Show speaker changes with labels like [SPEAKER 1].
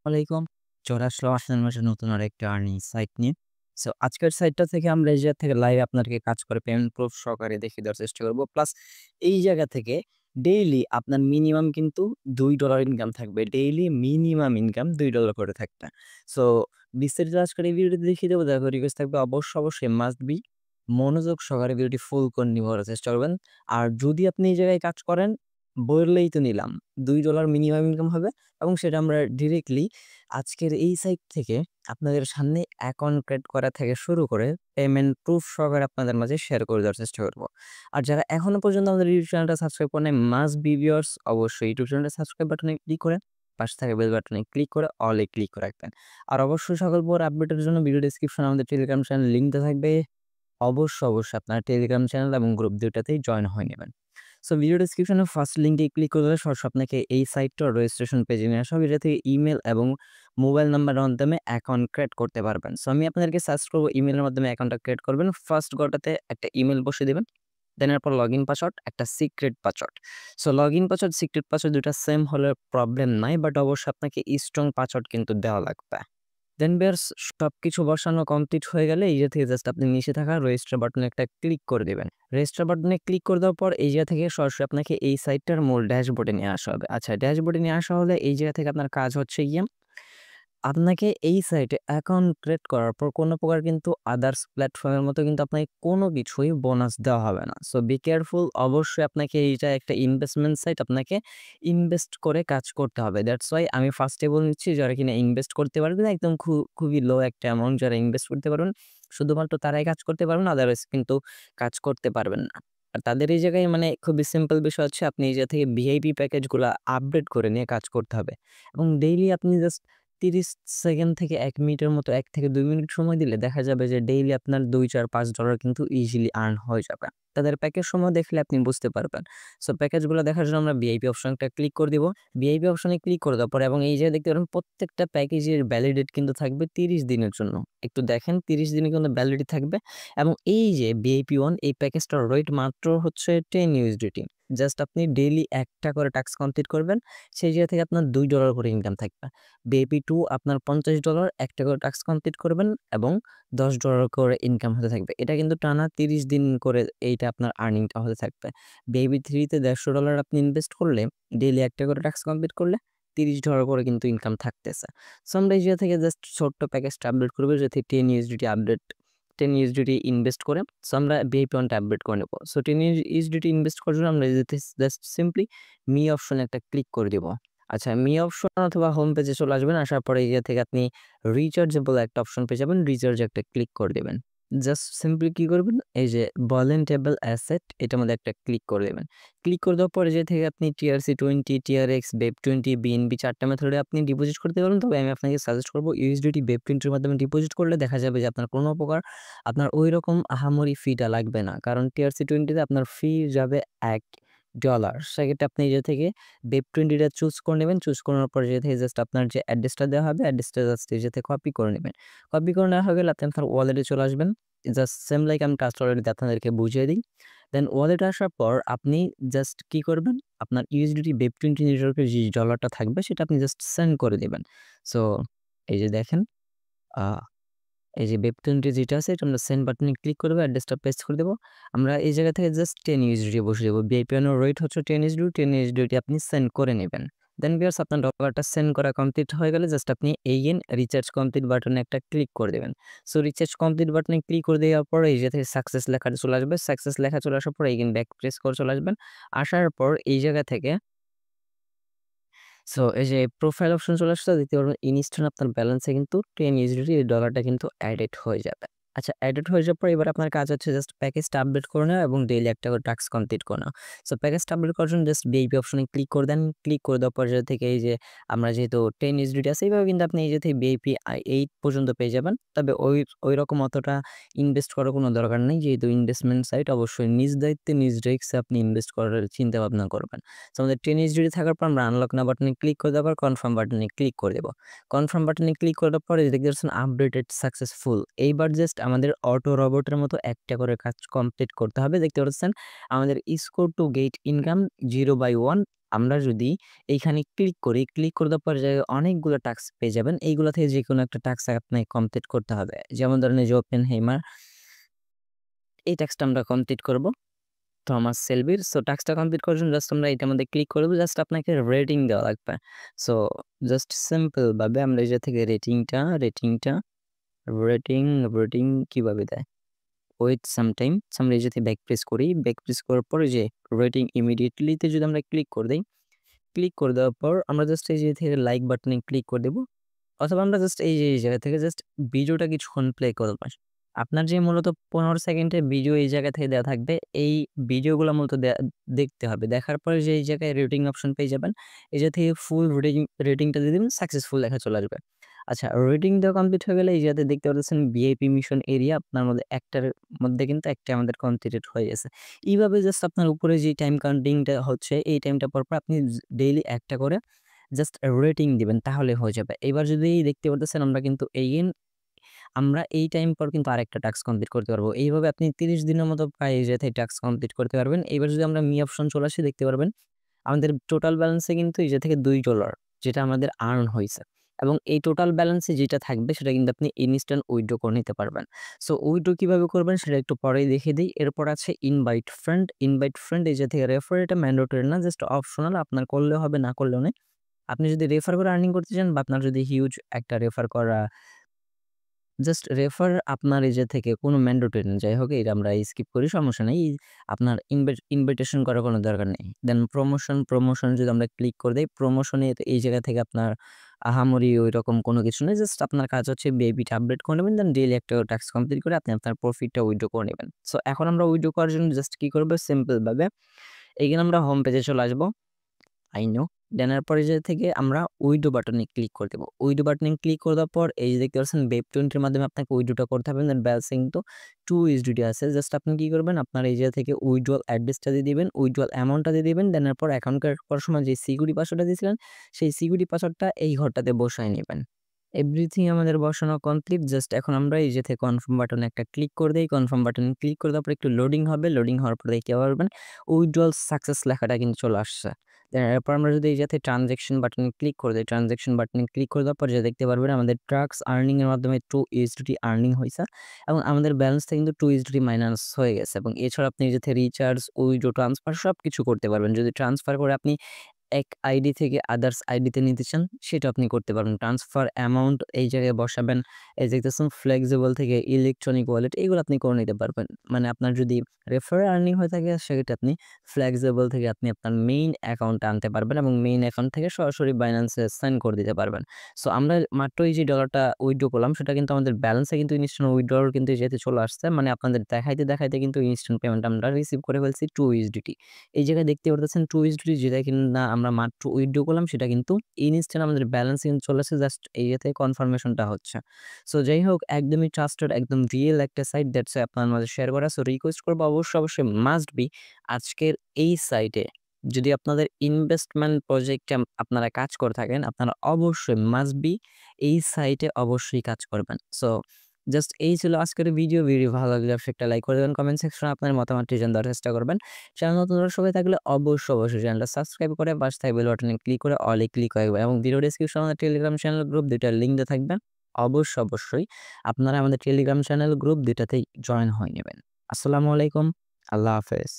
[SPEAKER 1] আলাইকুম। চলে আসলাম আপনার মাঝে নতুন আরেকটা আর্নিং সাইট নিয়ে। সো আজকের সাইটটা থেকে আমরা এই জায়গা থেকে লাইভ আপনাদেরকে কাজ করে পেমেন্ট প্রুফ সহকারে দেখিয়ে দেওয়ার চেষ্টা করব। প্লাস এই জায়গা থেকে ডেইলি আপনার মিনিমাম কিন্তু $2 ইনকাম থাকবে। ডেইলি মিনিমাম ইনকাম $2 করে থাকবে। সো বিস্তারিত আজকের এই ভিডিওতে দেখিয়ে দেবো। দেখো রিকোয়েস্ট থাকবে অবশ্যই মাস্ট বি মনোযোগ সহকারে ভিডিওটি ফুল কন্টিনিউ করার চেষ্টা করবেন। আর যদি আপনি এই জায়গায় কাজ করেন বললেই তো নিলাম $2 মিনিমাম ইনকাম হবে এবং সেটা আমরা ডিরেক্টলি আজকের এই সাইট থেকে আপনাদের সামনে অ্যাকাউন্ট ক্রিয়েট করা থেকে শুরু করে পেমেন্ট প্রুফ সহকারে আপনাদের মাঝে শেয়ার করে দেওয়ার চেষ্টা করব। আর যারা এখনো পর্যন্ত আমাদের ইউটিউব চ্যানেলটা সাবস্ক্রাইব করে নাই মাস্ট বি ভিউয়ার্স অবশ্যই ইউটিউব চ্যানেলটা সাবস্ক্রাইব বাটনে ক্লিক করে পাশে থাকা বেল বাটনে ক্লিক করে অলে ক্লিক করে রাখবেন। আর অবশ্যই সকল প্রকার আপডেটের জন্য ভিডিও ডেসক্রিপশনে আমাদের টেলিগ্রাম চ্যানেল লিঙ্ক দেওয়া থাকবে। অবশ্যই আপনারা টেলিগ্রাম চ্যানেল এবং গ্রুপ ২ টাতেই জয়েন হয়ে নেবেন। সো ভিডিও ডেসক্রিপশনে ফার্স্ট লিঙ্কে ক্লিক করলে সরাসরি আপনাকে এই সাইটটার রেজিস্ট্রেশন পেজে নিয়ে আসা হবে। এটা থেকে ইমেল এবং মোবাইল নাম্বারের মাধ্যমে অ্যাকাউন্ট ক্রিয়েট করতে পারবেন। সো আমি আপনাদেরকে সাজেস্ট করব ইমেলের মাধ্যমে অ্যাকাউন্টটা ক্রিয়েট করবেন। ফার্স্ট গোটাতে একটা ইমেল বসিয়ে দিবেন। দেন এরপর লগইন পাসওয়ার্ড, একটা secret password. So login password, secret password ২ টা সেম হলে প্রবলেম নাই। বাট অবশ্যই আপনাকে স্ট্রং পাসওয়ার্ড কিন্তু দেওয়া লাগবে। দেন ভিউয়ার্স সবকিছু বসানো কমপ্লিট হয়ে গেলে এই জায়গা থেকে জাস্ট আপনি নিচে থাকা রেজিস্টার বাটনে একটা ক্লিক করে দিবেন। রেজিস্টার বাটনে ক্লিক করে দেওয়ার পর এই জায়গা থেকে সরাসরি আপনাকে এই সাইটটার মূল ড্যাশবোর্ডে নিয়ে আসা হবে। আচ্ছা ড্যাশবোর্ডে নিয়ে আসা হলে এই জায়গা থেকে আপনার কাজ হচ্ছে গিয়ে আপনাকে এই সাইটে অ্যাকাউন্ট ক্রিয়েট করার পর কোনো প্রকার কিন্তু আদার্স প্ল্যাটফর্মের মতো কিন্তু আপনাকে কোনো কিছুই বোনাস দেওয়া হবে না। সো বি কেয়ারফুল অবশ্যই আপনাকে এইটা একটা ইনভেস্টমেন্ট সাইট আপনাকে ইনভেস্ট করে কাজ করতে হবে। দ্যাটস ওয়াই আমি ফার্স্টে বলে নিচ্ছি যারা কিনা ইনভেস্ট করতে পারবেন একদম খুবই লো একটা অ্যামাউন্ট যারা ইনভেস্ট করতে পারবেন শুধুমাত্র তারাই কাজ করতে পারবেন আদারওয়াইজ কিন্তু কাজ করতে পারবেন না। আর তাদের এই জায়গায় মানে খুবই সিম্পল বিষয় হচ্ছে আপনি এই জায়গা থেকে ভিআইপি প্যাকেজগুলা আপডেট করে নিয়ে কাজ করতে হবে এবং ডেইলি আপনি জাস্ট ৩০ সেকেন্ড থেকে ১ মিনিটের মতো ১ থেকে ২ মিনিট সময় দিলে দেখা যাবে যে ডেইলি আপনার $২, $৪, $৫ কিন্তু ইজিলি আর্ন হয়ে যাবে। তাদের প্যাকেজ সমূহ দেখলে আপনি বুঝতে পারবেন। সো প্যাকেজগুলো দেখার জন্য আমরা ভিআইপি অপশনটা ক্লিক করে দিব। ভিআইপি অপশনে ক্লিক করে দেওয়ার পরে এবং এই যে দেখতে পারেন প্রত্যেকটা প্যাকেজের ভ্যালিডেট কিন্তু থাকবে ৩০ দিনের জন্য। একটু দেখেন ৩০ দিনের কিন্তু ভ্যালিডিটি থাকবে এবং এই যে ভিআইপি 1 এই প্যাকেজটার রেট মাত্র হচ্ছে 10 ইউএসডিটি। জাস্ট আপনি ডেইলি একটা করে টাস্ক কমপ্লিট করবেন। সেই জায়গা থেকে আপনার $২ করে ইনকাম থাকবে। বেবি 2 আপনার $50 একটা করে টাস্ক কমপ্লিট করবেন এবং $10 করে ইনকাম হতে থাকবে। এটা কিন্তু টানা ৩০ দিন করে এইটা আপনার আর্নিংটা হতে থাকবে। বেবি 3 তে $১৫০ আপনি ইনভেস্ট করলে ডেইলি একটা করে টাস্ক কমপ্লিট করলে $30 করে কিন্তু ইনকাম থাকতেছে। সো আমরা এই জায়গা থেকে জাস্ট ছোট্ট প্যাকেজটা আপডেট করব যাতে 10 ইউএসডিটি আপডেট 10 ইউএসডিটি ইনভেস্ট করে সো আমরা ভিআইপি 1 টা আপডেট করে নেব। সো 10 ইউএসডিটি ইনভেস্ট করার জন্য আমরা জাস্ট সিম্পলি মি অপশনে একটা ক্লিক করে দিব। আচ্ছা মি অপশন অথবা হোম পেজে চলে আসবেন। আসার পরে এই জায়গা থেকে আপনি রিচার্জেবল একটা অপশন পেয়ে যাবেন। রিচার্জ একটা ক্লিক করে দিবেন। জাস্ট সিম্পলি কি করবেন? এই যে ভলারেন্টেবল অ্যাসেট এটার মধ্যে একটা ক্লিক করে দিবেন। ক্লিক করে দেওয়ার পরে যে থেকে আপনি TRC20, TRX, BEP20, BNB ৪ টা মেথডে আপনি ডিপোজিট করতে পারবেন। তবে আমি আপনাকে সাজেস্ট করব USDT BEP20 এর মাধ্যমে ডিপোজিট করলে দেখা যাবে যে আপনার কোনো প্রকার আপনার ঐরকম আহামরি ফিটা লাগবে না। কারণ TRC20 তে আপনার ফি যাবে $১ সেক্ষেত্রে আপনি এই যে থেকে BEP20 টা চুজ করে নেবেন। চুজ করার পরে যে থেকে জাস্ট আপনার যে অ্যাড্রেসটা দেওয়া হবে অ্যাড্রেসটা জাস্ট এই যে থেকে কপি করে নেবেন। কপি করে নেওয়া হয়ে গেলে আপনি আপনার ওয়ালেটে চলে আসবেন। জাস্ট সেম লাইক আমি টাস্ক অলরেডি আপনাদেরকে বুঝিয়ে দিই। দেন ওয়ালেটে আসার পর আপনি জাস্ট কি করবেন? আপনার USDT BEP20 নেটওয়ার্কের যে ডলারটা থাকবে সেটা আপনি জাস্ট সেন্ড করে দিবেন। সো এই যে দেখেন আ এই যে BEP20 যেটা আছে এটা আমরা সেন্ড বাটনে ক্লিক করে দেব, অ্যাড্রেসটা পেস্ট করে দেব। আমরা এই জায়গা থেকে জাস্ট 10 ইউএসডিটি বসিয়ে দেব। ভিআইপি এর রেট হচ্ছে 10 ইউএসডি, 10 ইউএসডিটি আপনি সেন্ড করে নেবেন। দেন ভিউয়ার্স আপনার ডলারটা সেন্ড করা কমপ্লিট হয়ে গেলে জাস্ট আপনি এগেইন রিচার্জ কমপ্লিট বাটনে একটা ক্লিক করে দিবেন। সো রিচার্জ কমপ্লিট বাটনে ক্লিক করে দেওয়ার পরে এই যে থেকে সাকসেস লেখাটা চলে আসবে। সাকসেস লেখা চলে আসার পর এগেইন ব্যাক প্রেস করে চলে আসবেন। আসার পর এই জায়গা থেকে সো এই যে প্রোফাইল অপশন চলে আসছে দেখতে পারবেন ইনস্ট্যান্ট আপনার ব্যালেন্সে কিন্তু 10 ইউএসডিটি এই ডলারটা কিন্তু এডেড হয়ে যাবে। আচ্ছা এডেড হয়ে যাওয়ার পর এবার আপনার কাজ হচ্ছে জাস্ট প্যাকেজটা আপডেট করে নেওয়া এবং ডেইলি একটা করে টাস্ক কমপ্লিট করে নেওয়া। সো প্যাকেজটা আপডেট করার জন্য জাস্ট ভিআইপি অপশনে ক্লিক করে দেন। ক্লিক করে দেওয়ার পর যে থেকে এই যে আমরা যেহেতু 10 ইউএসডিটি আছে এইভাবে কিন্তু আপনি এই যে থেকে ভিআইপি 8 পর্যন্ত পেয়ে যাবেন। তবে ওইরকম অতটা ইনভেস্ট করার কোনো দরকার নেই। যেহেতু ইনভেস্টমেন্ট সাইট অবশ্যই নিজ দায়িত্বে নিজ রিস্কে আপনি ইনভেস্ট করার চিন্তা ভাবনা করবেন। সো আমাদের 10 এইচডি থাকার পর আমরা আনলক নাও বাটনে ক্লিক করে দেওয়ার পর কনফার্ম বাটনে ক্লিক করে দেব। কনফার্ম বাটনে ক্লিক করার পরে দেখতে পাচ্ছেন আপডেটেড সাকসেসফুল। এইবার জাস্ট আমাদের অটো রোবটের মতো একটা করে কাজ কমপ্লিট করতে হবে। দেখতে পাচ্ছেন আমাদের স্কোর টু গেট ইনকাম 0/1 আমরা যদি এইখানে ক্লিক করি, ক্লিক করে দেওয়ার পর জায়গায় অনেকগুলো টাস্ক পেয়ে যাবেন। এইগুলা থেকে যেকোনো একটা টাস্ক আপনাকে কমপ্লিট করতে হবে। যেমন ধরেন এই যে ওপেনহেইমার, এই টাস্কটা আমরা কমপ্লিট করব। থমাস সেলবির। সো টাস্কটা কমপ্লিট করার জন্য জাস্ট আমরা এটার মধ্যে ক্লিক করব। জাস্ট আপনাকে রেটিং দেওয়া লাগবে। সো জাস্ট সিম্পল ভাবে আমরা এই যে থেকে রেটিং রেটিং কিভাবে দেয়? ওয়েট সামটাইম আমরা এই যে ব্যাক প্রেস করি। ব্যাক প্রেস করার পরে যে রেটিং ইমিডিয়েটলি তে যদি আমরা ক্লিক করে দেই, ক্লিক করে দেওয়ার পর আমরা জাস্ট এই যে থেকে লাইক বাটনে ক্লিক করে দেব। অথবা আমরা জাস্ট এই যে এই জায়গা থেকে জাস্ট ভিডিওটা কিছুক্ষণ প্লে করব। আপনার যে মূলত ১৫ সেকেন্ডের ভিডিও এই জায়গা থেকে দেওয়া থাকবে, এই ভিডিওগুলো মূলত দেখতে হবে। দেখার পরে যে এই জায়গায় রেটিং অপশন পেয়ে যাবেন। এই জায়গা থেকে ফুল রেটিংটা দিয়ে দিবেন, সাকসেসফুল লেখা চলে আসবে। আচ্ছা, রেটিং দেওয়া কমপ্লিট হয়ে গেলে এই জায়গাতে দেখতে পাচ্ছেন ভিআইপি মিশন এরিয়া আপনার মধ্যে একটার মধ্যে কিন্তু একটা আমাদের কমপ্লিটেড হয়ে গেছে। এইভাবে জাস্ট আপনার উপরে যে টাইম কাউন্টিংটা হচ্ছে এই টাইমটা পর আপনি ডেইলি একটা করে জাস্ট রেটিং দিবেন তাহলে হয়ে যাবে। এবার যদি দেখতে পারতেছেন আমরা কিন্তু আমরা এই টাইম পর কিন্তু আরেকটা টাস্ক কমপ্লিট করতে পারবো। এইভাবে আপনি ৩০ দিনের মতো প্রায় এই জায়গায় টাস্ক কমপ্লিট করতে পারবেন। এবার যদি আমরা মি অপশন চলে আসি দেখতে পারবেন আমাদের টোটাল ব্যালেন্সে কিন্তু এই যে থেকে $2 যেটা আমাদের আর্ন হইছে। এবং এই টোটাল ব্যালেন্সে যেটা থাকবে সেটা কিন্তু আপনি ইনস্ট্যান্ট উইথড্র করে নিতে পারবেন। সো উইথড্র কিভাবে করবেন সেটা একটু পরেই দেখিয়ে দেই। এরপর আছে ইনভাইট ফ্রেন্ড এই যে থেকে রেফার এটা ম্যান্ডেটরি না, জাস্ট অপশনাল। আপনার করলেও হবে, না করলেও নেই। আপনি যদি রেফার করে আর্নিং করতে চান বা আপনার যদি হিউজ একটা রেফার করা জাস্ট রেফার আপনার এই যে থেকে কোনো ম্যান্ডেটরি না। যাই হোক এটা আমরা স্কিপ করি, সমস্যা নেই। আপনার ইনভাইটেশন করার কোনো দরকার নেই। দেন প্রমোশন যদি আমরা ক্লিক করে দেই, প্রমোশনে এই জায়গা থেকে আপনার আহামরি ঐরকম কোনো কিছু নেই। জাস্ট আপনার কাজ হচ্ছে ভিআইপিটা আপডেট করে নেবেন। দেন ডেইলি একটা টাস্ক কমপ্লিট করে আপনি আপনার প্রফিটটা উইথড্র করে নেবেন। সো এখন আমরা উইথড্র করার জন্য জাস্ট কি করব, সিম্পল ভাবে এইখানে আমরা হোম পেজে চলে আসবো। I know. দেন এরপরে যে থেকে আমরা উইথড্র বাটনে ক্লিক করে দেব। উইথড্র বাটনে ক্লিক করে দেওয়ার পর এই যে দেখতে পাচ্ছেন Web20 এর মাধ্যমে আপনাকে উইথড্রটা করতে হবে। দেন ব্যালেন্স কিন্তু 2 USDT আছে। জাস্ট আপনি কি করবেন, আপনার এই জায়গা থেকে উইথড্রয়াল অ্যাড্রেসটা দিয়ে দিবেন, উইথড্রয়াল অ্যামাউন্টটা দিয়ে দিবেন। দেন এরপর অ্যাকাউন্ট ক্রিয়েট করার সময় যে সিকিউরিটি পাসওয়ার্ডটা দিয়েছিলেন, সেই সিকিউরিটি পাসওয়ার্ডটা এই ঘরটাতে বসায় নিবেন। এভরিথিং আমাদের বসানো কমপ্লিট। জাস্ট এখন আমরা এই যে থেকে কনফার্ম বাটনে একটা ক্লিক করে দেই। কনফার্ম বাটনে ক্লিক করে দেওয়ার পর একটু লোডিং হবে। লোডিং হওয়ার পর দেখতে পারবেন উইথড্রয়াল সাকসেস লেখাটা কিন্তু চলে আসছে। দেন এরপর আমরা যদি এই যাতে ট্রানজ্যাকশন বাটনে ক্লিক করে দেই, ট্রানজ্যাকশন বাটনে ক্লিক করে দেওয়ার পর যে দেখতে পারবেন আমাদের ট্রাক্স আর্নিং এর মাধ্যমে 2 USDT আর্নিং হইছে এবং আমাদের ব্যালেন্সটা কিন্তু 2 USDT মাইনাস হয়ে গেছে। এবং এছাড়া আপনি এই যে রিচার্জ, উইথড্র, ট্রান্সফার সবকিছু করতে পারবেন। যদি ট্রান্সফার করে আপনি এক আইডি থেকে আদার্স আইডিতে নিতে চান সেটা আপনি করতে পারবেন। ট্রান্সফার অ্যামাউন্ট এই জায়গায় বসাবেন। এই যে দেখতেছেন ফ্লেক্সিবল থেকে ইলেকট্রনিক ওয়ালেট এগুলো আপনি করে নিতে পারবেন। মানে আপনার যদি রেফার আর্নিং হয়ে থাকে সেক্ষেত্রে আপনি ফ্লেক্সিবল থেকে আপনি আপনার মেইন অ্যাকাউন্টে আনতে পারবেন এবং মেইন অ্যাকাউন্ট থেকে সরাসরি বাইন্যান্সে সেন্ড করে দিতে পারবেন। সো আমরা মাত্র এই যে ডলারটা উইথড্র করলাম সেটা কিন্তু আমাদের ব্যালেন্সে কিন্তু ইনস্ট্যান্ট উইথড্রল কিন্তু যেতে চলে আসছে। মানে আপনাদের দেখাইতে কিন্তু ইনস্ট্যান্ট পেমেন্ট আমরা রিসিভ করে ফেলছি 2 USDT। এই জায়গায় দেখতে পারতেছেন 2 USDT যেটা কিনা আমরা মাত্র উইথড্র করলাম সেটা কিন্তু ইনস্ট্যান্ট আমাদের ব্যালেন্স কিন্তু চলে আসছে। জাস্ট এই ইয়েতে কনফার্মেশনটা হচ্ছে। সো যাই হোক একদমই ট্রাস্টেড একদম রিয়েল একটা সাইট, দ্যাটস ওয়াই আপনার মাঝে শেয়ার করা। সো রিকোয়েস্ট করবো অবশ্যই মাস্ট বি আজকের এই সাইটে যদি আপনাদের ইনভেস্টমেন্ট প্রজেক্টে আপনারা কাজ করে থাকেন আপনারা অবশ্যই মাস্ট বি এই সাইটে অবশ্যই কাজ করবেন। সো জাস্ট এই ছিল আজকের ভিডিও ভালো লাগলে অবশ্যই একটা লাইক করে দেবেন, কমেন্ট সেকশনে আপনার মতামতটি জানার চেষ্টা করবেন। চ্যানেল নতুন দর্শক হয়ে থাকলে অবশ্যই চ্যানেলটা সাবস্ক্রাইব করে পাশে থাকা বেল বাটনে ক্লিক করে অলে ক্লিক করে এবং ভিডিও ডেসক্রিপশনে আমাদের টেলিগ্রাম চ্যানেল গ্রুপ দুইটার লিঙ্ক দেওয়া থাকবে। অবশ্যই আপনারা আমাদের টেলিগ্রাম চ্যানেল গ্রুপ দুইটাতেই জয়েন হয়ে নেবেন। আসসালামু আলাইকুম, আল্লাহ হাফেজ।